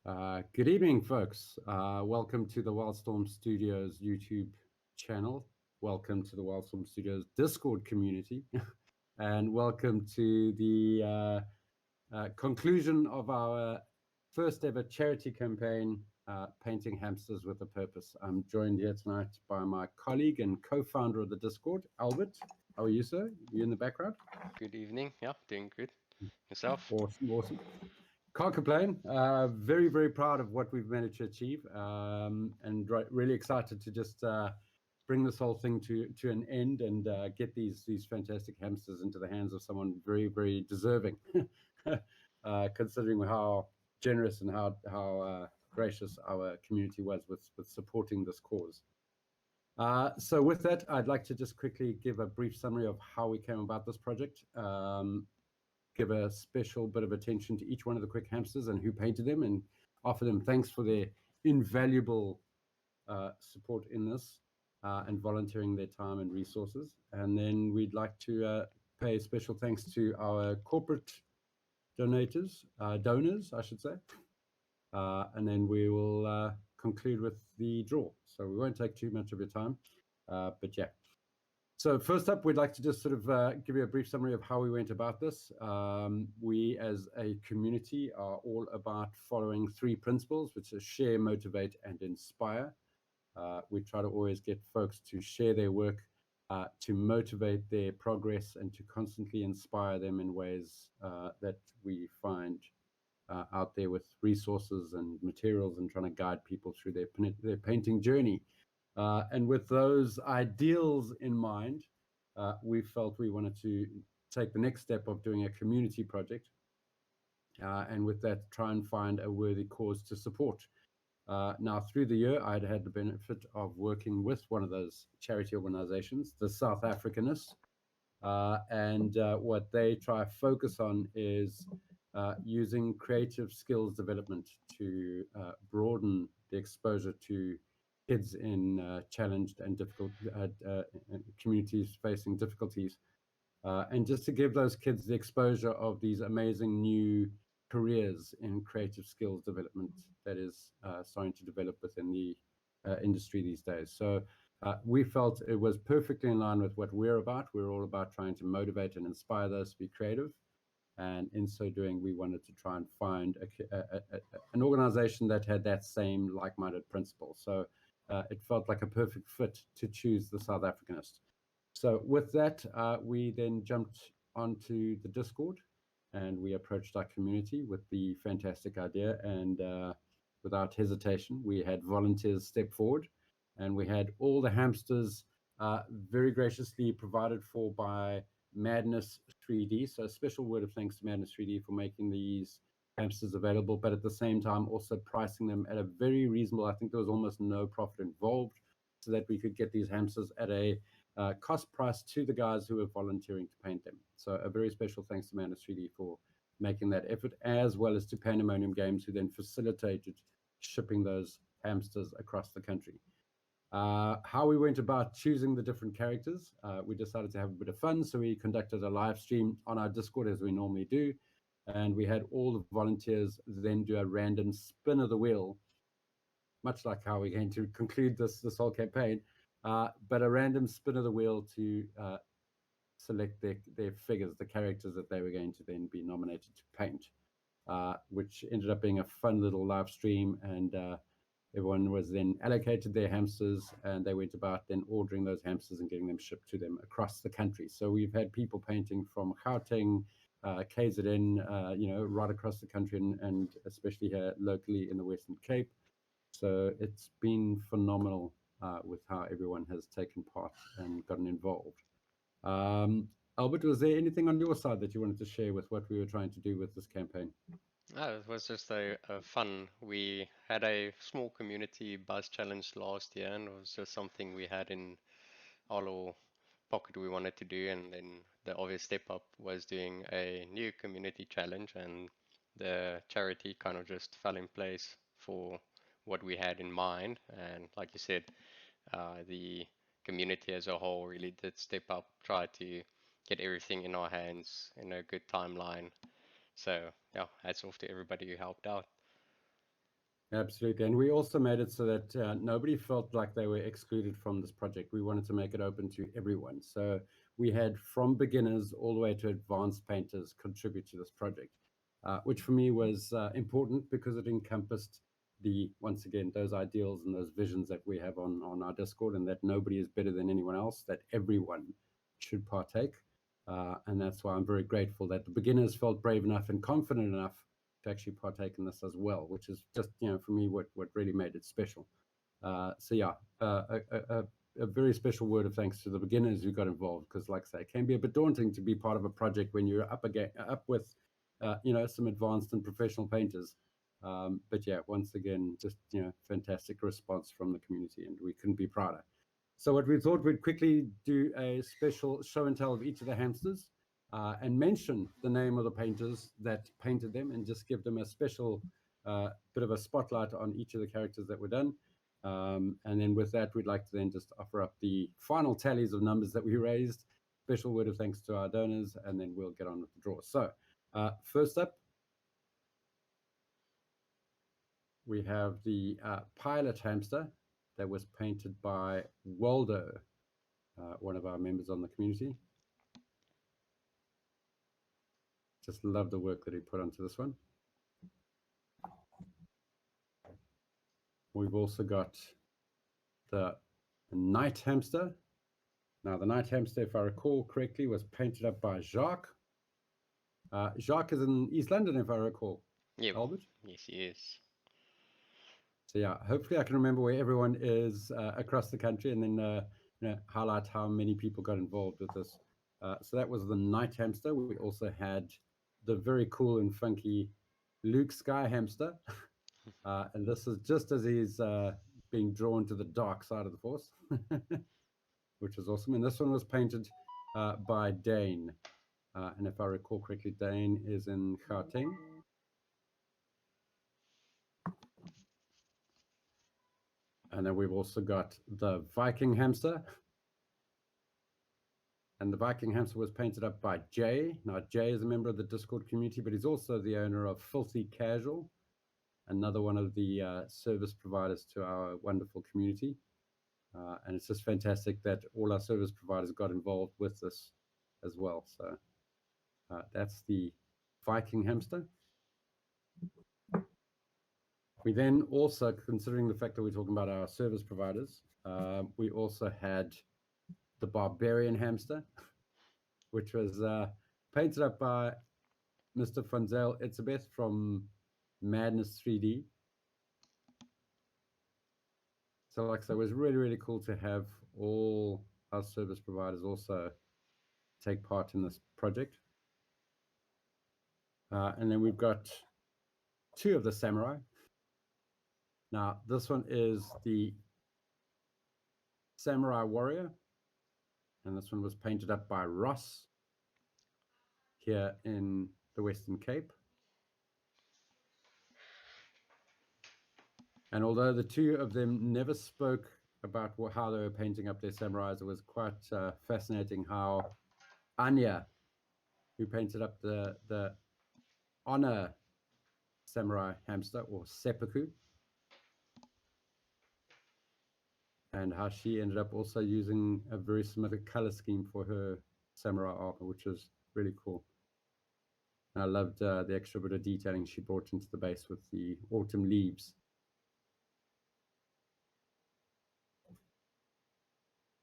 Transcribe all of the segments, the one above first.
Good evening, folks. Welcome to the Wildstorm Studios YouTube channel. Welcome to the Wildstorm Studios Discord community. And welcome to the conclusion of our first ever charity campaign, Painting Hamsters with a Purpose. I'm joined here tonight by my colleague and co-founder of the Discord, Albert. How are you, sir? You in the background? Good evening. Yeah, doing good. Yourself? Awesome. Can't complain. Very, very proud of what we've managed to achieve, and really excited to just bring this whole thing to an end and get these fantastic hamsters into the hands of someone very, very deserving, considering how generous and how gracious our community was with supporting this cause. So with that, I'd like to just quickly give a brief summary of how we came about this project. Give a special bit of attention to each one of the quick hamsters and who painted them, and offer them thanks for their invaluable support in this and volunteering their time and resources. And then we'd like to pay special thanks to our corporate donors, I should say. And then we will conclude with the draw. So we won't take too much of your time, but yeah. So first up, we'd like to just sort of give you a brief summary of how we went about this. We as a community are all about following three principles, which are share, motivate, and inspire. We try to always get folks to share their work, to motivate their progress, and to constantly inspire them in ways that we find out there with resources and materials and trying to guide people through their painting journey. And with those ideals in mind, we felt we wanted to take the next step of doing a community project. And with that, try and find a worthy cause to support. Now, through the year, I'd had the benefit of working with one of those charity organizations, the South Africanists. And what they try to focus on is using creative skills development to broaden the exposure to kids in challenged and difficult communities facing difficulties, and just to give those kids the exposure of these amazing new careers in creative skills development that is starting to develop within the industry these days. So we felt it was perfectly in line with what we're about. We're all about trying to motivate and inspire those to be creative. And in so doing, we wanted to try and find an organization that had that same like-minded principle. So it felt like a perfect fit to choose the South Africanist. So with that, we then jumped onto the Discord and we approached our community with the fantastic idea. And without hesitation, we had volunteers step forward, and we had all the hamsters very graciously provided for by Madness 3D. So a special word of thanks to Madness 3D for making these hamsters available, but at the same time also pricing them at a very reasonable, I think there was almost no profit involved, so that we could get these hamsters at a cost price to the guys who were volunteering to paint them. So a very special thanks to Madness 3D for making that effort, as well as to Pandemonium Games, who then facilitated shipping those hamsters across the country. How we went about choosing the different characters, we decided to have a bit of fun, so we conducted a live stream on our Discord as we normally do, and we had all the volunteers then do a random spin of the wheel, much like how we're going to conclude this whole campaign, but a random spin of the wheel to select their figures, the characters that they were going to then be nominated to paint, which ended up being a fun little live stream. And everyone was then allocated their hamsters, and they went about then ordering those hamsters and getting them shipped to them across the country. So we've had people painting from Gauteng, KZN, right across the country, and especially here locally in the Western Cape. So it's been phenomenal with how everyone has taken part and gotten involved. Albert, was there anything on your side that you wanted to share with what we were trying to do with this campaign? It was just a fun. We had a small community buzz challenge last year, and it was just something we had in our little pocket we wanted to do. And then the obvious step up was doing a new community challenge, and the charity kind of just fell in place for what we had in mind. And like you said, the community as a whole really did step up, try to get everything in our hands in a good timeline. So yeah, hats off to everybody who helped out. Absolutely. And we also made it so that nobody felt like they were excluded from this project. We wanted to make it open to everyone. So we had from beginners all the way to advanced painters contribute to this project, which for me was important because it encompassed once again, those ideals and those visions that we have on our Discord, and that nobody is better than anyone else, that everyone should partake. And that's why I'm very grateful that the beginners felt brave enough and confident enough to actually partake in this as well, which is just, for me, what really made it special. So yeah, a very special word of thanks to the beginners who got involved, because like I say, it can be a bit daunting to be part of a project when you're up with some advanced and professional painters. But yeah, once again, just fantastic response from the community, and we couldn't be prouder. So what we thought, we'd quickly do a special show and tell of each of the hamsters, and mention the name of the painters that painted them, and just give them a special bit of a spotlight on each of the characters that were done. And then with that, we'd like to then just offer up the final tallies of numbers that we raised, special word of thanks to our donors, and then we'll get on with the draw. So first up, we have the pilot hamster that was painted by Waldo, one of our members on the community. Just love the work that he put onto this one. We've also got the night hamster. Now, the night hamster, if I recall correctly, was painted up by Jacques. Jacques is in East London, if I recall. Yeah, Albert? yes, he is. So yeah, hopefully I can remember where everyone is across the country, and then highlight how many people got involved with this. So that was the night hamster. We also had the very cool and funky Luke Sky hamster. And this is just as he's being drawn to the dark side of the force, which was awesome. And this one was painted by Dane. And if I recall correctly, Dane is in Gauteng. And then we've also got the Viking hamster. And the Viking hamster was painted up by Jay. Now, Jay is a member of the Discord community, but he's also the owner of Filthy Casual, another one of the service providers to our wonderful community. And it's just fantastic that all our service providers got involved with this as well. So that's the Viking hamster. We then also, considering the fact that we're talking about our service providers, we also had the Barbarian hamster, which was painted up by Mr. Funzel Itzebeth from Madness 3D. So like I said, it was really, really cool to have all our service providers also take part in this project. And then we've got two of the samurai. Now, this one is the Samurai Warrior, and this one was painted up by Ross here in the Western Cape. And although the two of them never spoke about how they were painting up their samurais, it was quite fascinating how Anya, who painted up the honor samurai hamster, or seppuku, and how she ended up also using a very similar color scheme for her samurai armor, which was really cool. And I loved the extra bit of detailing she brought into the base with the autumn leaves.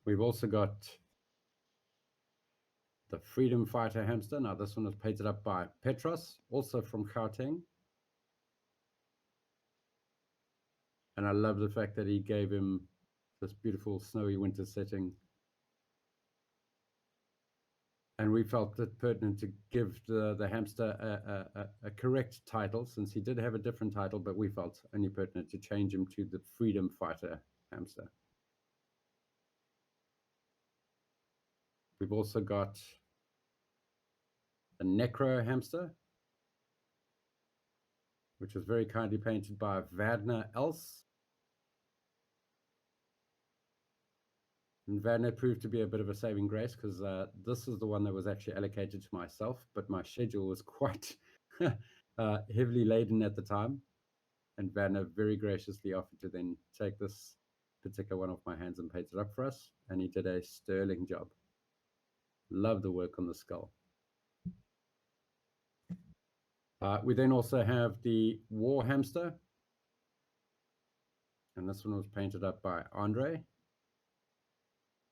We've also got the Freedom Fighter hamster. Now, this one was painted up by Petros, also from Gauteng. And I love the fact that he gave him this beautiful snowy winter setting. And we felt it pertinent to give the hamster a correct title, since he did have a different title, but we felt only pertinent to change him to the Freedom Fighter hamster. We've also got a Necro hamster, which was very kindly painted by Vadner Else. And Vadner proved to be a bit of a saving grace, because this is the one that was actually allocated to myself, but my schedule was quite heavily laden at the time. and Vanna very graciously offered to then take this particular one off my hands and paint it up for us, and he did a sterling job. Love the work on the skull. We then also have the War Hamster, and this one was painted up by Andre,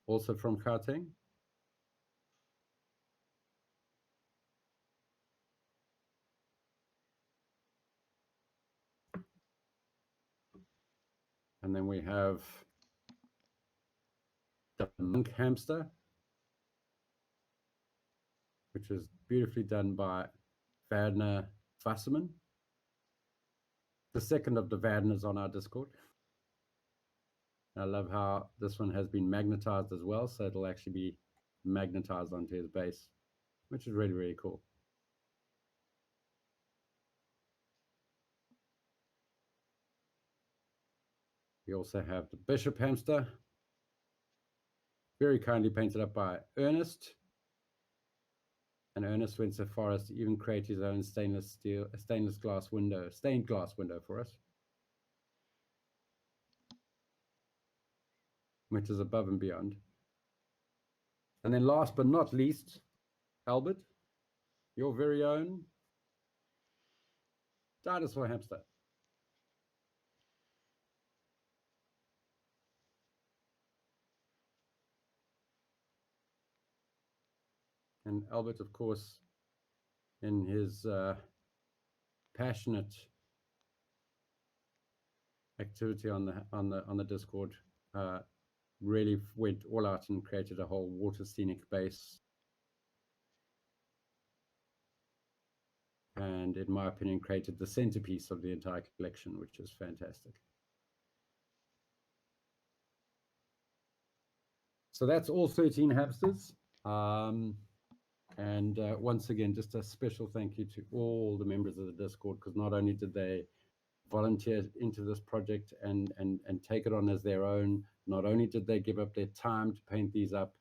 also from Gauteng. And then we have the Monk Hamster, which is beautifully done by Werner Wasserman. The second of the Werners on our Discord. I love how this one has been magnetized as well, so it'll actually be magnetized onto his base, which is really, really cool. We also have the Bishop Hamster, very kindly painted up by Ernest. And Ernest went so far as to even create his own stained glass window for us, which is above and beyond. And then last but not least, Albert, your very own dinosaur hamster. And Albert, of course, in his passionate activity on the Discord, really went all out and created a whole water scenic base. And in my opinion, created the centerpiece of the entire collection, which is fantastic. So that's all 13 hamsters. And once again, just a special thank you to all the members of the Discord, because not only did they volunteer into this project and take it on as their own, not only did they give up their time to paint these up,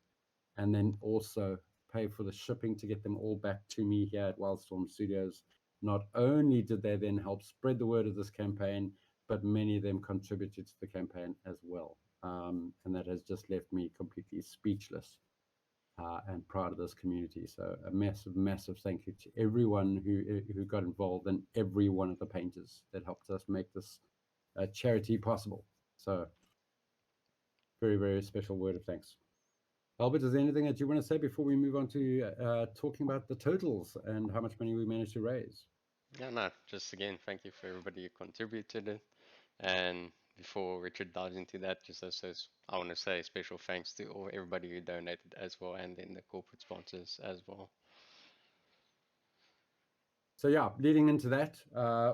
and then also pay for the shipping to get them all back to me here at Wildstorm Studios. Not only did they then help spread the word of this campaign, but many of them contributed to the campaign as well. And that has just left me completely speechless and proud of this community. So a massive, massive thank you to everyone who got involved and every one of the painters that helped us make this charity possible. So very, very special word of thanks. Albert, is there anything that you want to say before we move on to talking about the totals and how much money we managed to raise? Yeah, no, just again, thank you for everybody who contributed it. And before Richard dives into that, just as I want to say special thanks to everybody who donated as well, and then the corporate sponsors as well. So yeah, leading into that,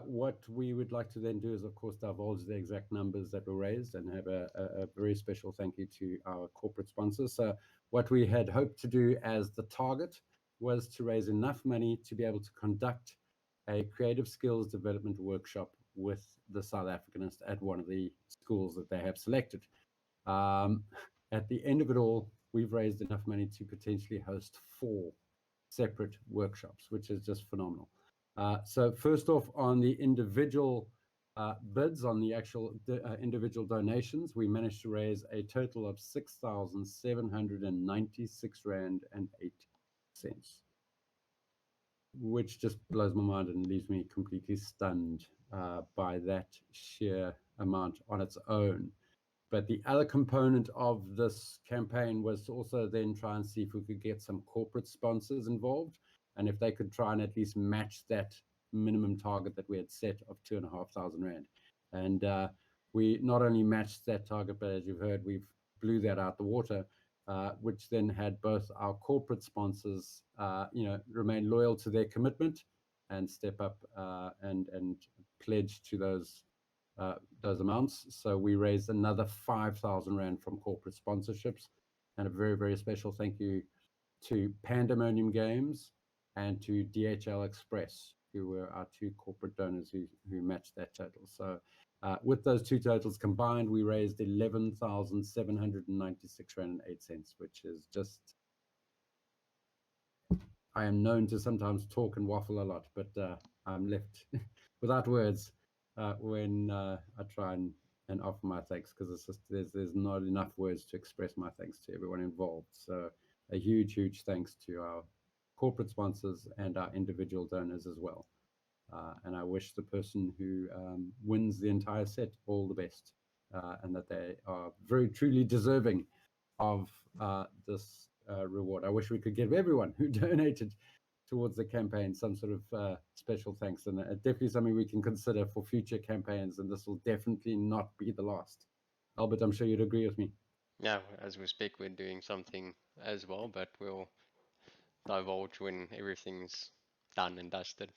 what we would like to then do is, of course, divulge the exact numbers that were raised and have a very special thank you to our corporate sponsors. So what we had hoped to do as the target was to raise enough money to be able to conduct a creative skills development workshop with the South Africanists at one of the schools that they have selected. At the end of it all, we've raised enough money to potentially host 4 separate workshops, which is just phenomenal. So first off, on the individual bids, on the actual individual donations, we managed to raise a total of 6,796 Rand and 8 cents, which just blows my mind and leaves me completely stunned by that sheer amount on its own. But the other component of this campaign was to also then try and see if we could get some corporate sponsors involved, and if they could try and at least match that minimum target that we had set of 2,500 Rand. And we not only matched that target, but as you've heard, we've blew that out the water, which then had both our corporate sponsors, remain loyal to their commitment and step up and pledge to those amounts. So we raised another 5,000 Rand from corporate sponsorships, and a very, very special thank you to Pandemonium Games and to DHL Express, who were our 2 corporate donors who matched that total. So with those 2 totals combined, we raised 11,796 Rand and 8 cents, which is just, I am known to sometimes talk and waffle a lot, but I'm left without words. when I try and offer my thanks, because it's just there's not enough words to express my thanks to everyone involved. So a huge thanks to our corporate sponsors and our individual donors as well. And I wish the person who wins the entire set all the best, and that they are very truly deserving of this reward. I wish we could give everyone who donated towards the campaign some sort of special thanks, and definitely something we can consider for future campaigns. And this will definitely not be the last. Albert, I'm sure you'd agree with me. Yeah, as we speak, we're doing something as well, but we'll divulge when everything's done and dusted.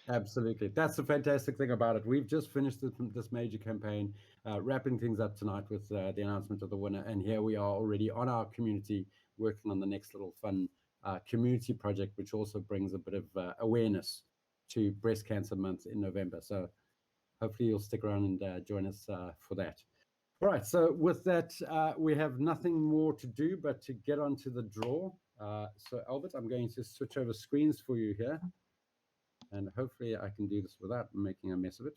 Absolutely. That's the fantastic thing about it. We've just finished this major campaign, wrapping things up tonight with the announcement of the winner. And here we are already on our community, working on the next little fun community project, which also brings a bit of awareness to Breast Cancer Month in November. So hopefully you'll stick around and join us for that. All right. So with that, we have nothing more to do but to get on to the draw. So Albert, I'm going to switch over screens for you here, and hopefully I can do this without making a mess of it.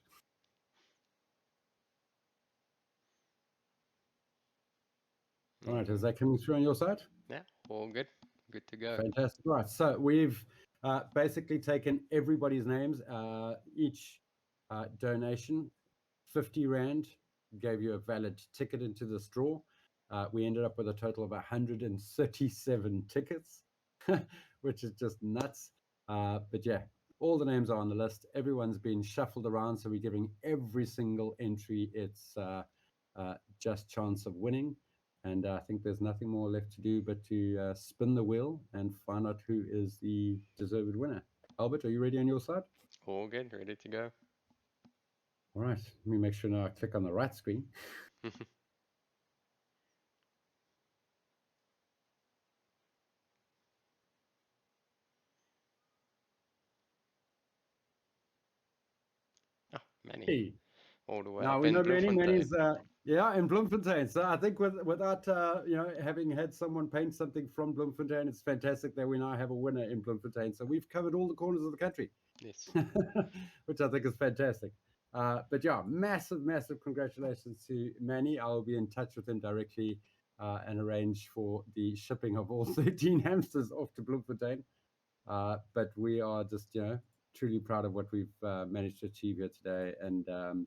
All right, is that coming through on your side? Yeah, all good. Good to go. Fantastic. Right, so we've basically taken everybody's names. Each donation, 50 Rand, gave you a valid ticket into this draw. We ended up with a total of 137 tickets, which is just nuts. But yeah, all the names are on the list. Everyone's been shuffled around, so we're giving every single entry its just chance of winning. And I think there's nothing more left to do but to spin the wheel and find out who is the deserved winner. Albert, are you ready on your side? All good, ready to go. All right, let me make sure now I click on the right screen. Oh, Manny, Hey, all the way now up we in know Bloemfontein. Manny's, yeah, in Bloemfontein. So I think without having had someone paint something from Bloemfontein, it's fantastic that we now have a winner in Bloemfontein. So we've covered all the corners of the country, Yes. which I think is fantastic. But yeah, massive congratulations to Manny. I'll be in touch with him directly and arrange for the shipping of all 13 hamsters off to Bloemfontein. But we are just, truly proud of what we've managed to achieve here today. And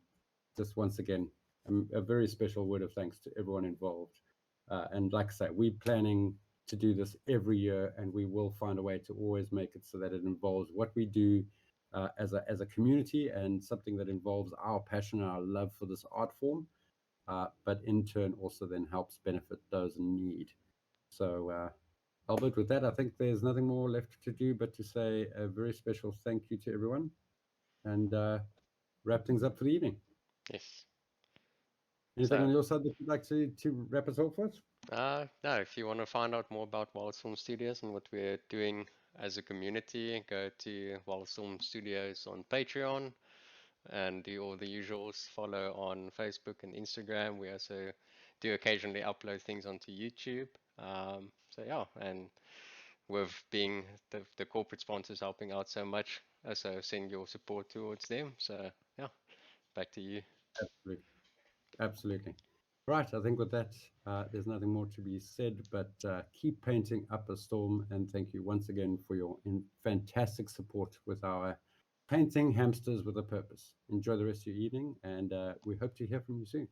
just once again, a very special word of thanks to everyone involved. And like I say, we're planning to do this every year, and we will find a way to always make it so that it involves what we do as a community, and something that involves our passion and our love for this art form, but in turn also then helps benefit those in need. So, Albert, with that, I think there's nothing more left to do but to say a very special thank you to everyone, and wrap things up for the evening. Yes. Anything So, on your side that you'd like to wrap us off with? no, if you want to find out more about Wildstorm Studios and what we're doing as a community, go to Wildstorm Studios on Patreon and do all the usuals. Follow on Facebook and Instagram. We also do occasionally upload things onto YouTube. So yeah, and with being the corporate sponsors helping out so much, also send your support towards them. So yeah, back to you. Absolutely. Absolutely. Right. I think with that, there's nothing more to be said, but keep painting up a storm. And thank you once again for your fantastic support with our painting hamsters with a purpose. Enjoy the rest of your evening, and we hope to hear from you soon.